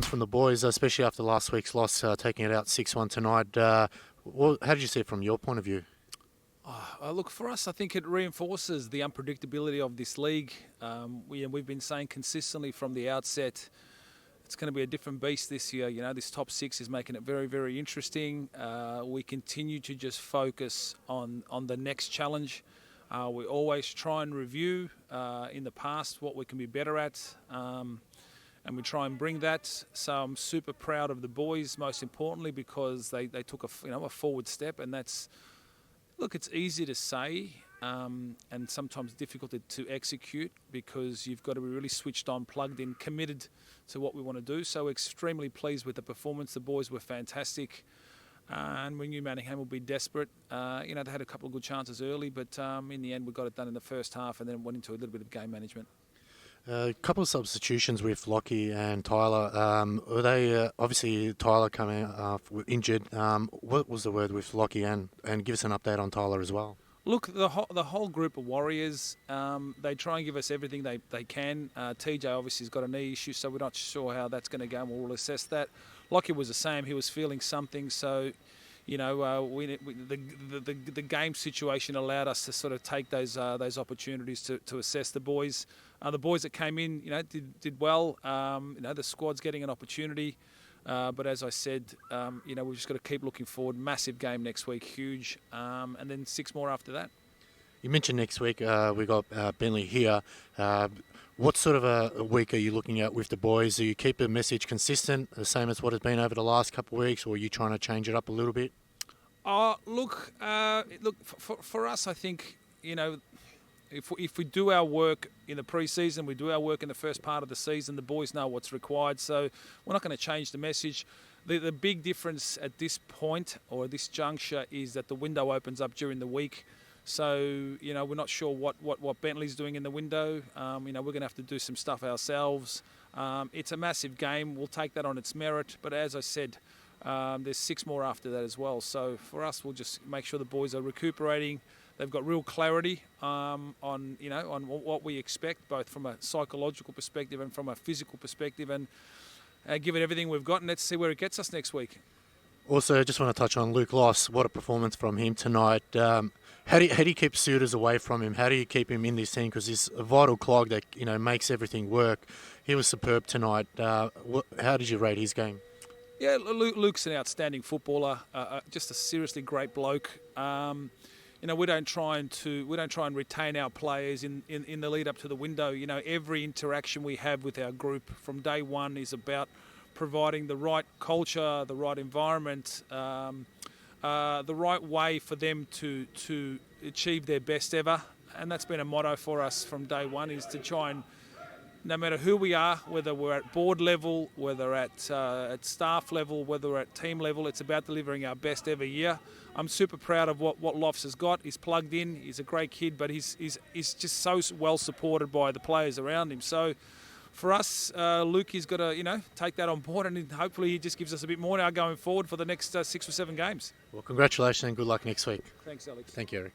from the boys, especially after last week's loss, taking it out 6-1 tonight. How did you see it from your point of view? Look, for us, I think it reinforces the unpredictability of this league. We've been saying consistently from the outset, it's going to be a different beast this year. You know, this top six is making it very, very interesting. We continue to just focus on the next challenge. We always try and review in the past what we can be better at, and we try and bring that. So I'm super proud of the boys, most importantly, because they took a forward step, and that's. Look, it's easy to say and sometimes difficult to execute because you've got to be really switched on, plugged in, committed to what we want to do. So extremely pleased with the performance. The boys were fantastic. And we knew Manningham would be desperate. They had a couple of good chances early, but in the end we got it done in the first half and then went into a little bit of game management. A couple of substitutions with Lockie and Tyler. Were they obviously Tyler coming injured? What was the word with Lockie and give us an update on Tyler as well? Look, the whole group of Warriors, they try and give us everything they can. TJ obviously has got a knee issue, so we're not sure how that's going to go, and we'll assess that. Lockie was the same; he was feeling something, so. The game situation allowed us to sort of take those opportunities to assess the boys. The boys that came in, did well. The squad's getting an opportunity, but as I said, we've just got to keep looking forward. Massive game next week, huge, and then 6 more after that. You mentioned next week we got Bentley here. What sort of a week are you looking at with the boys? Do you keep the message consistent, the same as what it's been over the last couple of weeks, or are you trying to change it up a little bit? Look. For us, I think if we do our work in the pre-season, we do our work in the first part of the season. The boys know what's required, so we're not going to change the message. The big difference at this point or this juncture is that the window opens up during the week. So, we're not sure what Bentley's doing in the window. We're going to have to do some stuff ourselves. It's a massive game. We'll take that on its merit. But as I said, there's 6 more after that as well. So for us, we'll just make sure the boys are recuperating. They've got real clarity on what we expect, both from a psychological perspective and from a physical perspective, and give it everything we've got. And let's see where it gets us next week. Also, I just want to touch on Luke Lofts. What a performance from him tonight. How do you keep suitors away from him? How do you keep him in this team? Because he's a vital clog that makes everything work. He was superb tonight. How did you rate his game? Yeah, Luke's an outstanding footballer. Just a seriously great bloke. We don't try and retain our players in the lead up to the window. Every interaction we have with our group from day one is about providing the right culture, the right environment, the right way for them to achieve their best ever. And that's been a motto for us from day one, is to try and, no matter who we are, whether we're at board level, whether at staff level, whether we're at team level, it's about delivering our best every year. I'm super proud of what Lofts has got. He's plugged in. He's a great kid, but he's just so well supported by the players around him. So for us, Luke, he's got to take that on board, and hopefully he just gives us a bit more now going forward for the next 6 or 7 games. Well, congratulations and good luck next week. Thanks, Alex. Thank you, Eric.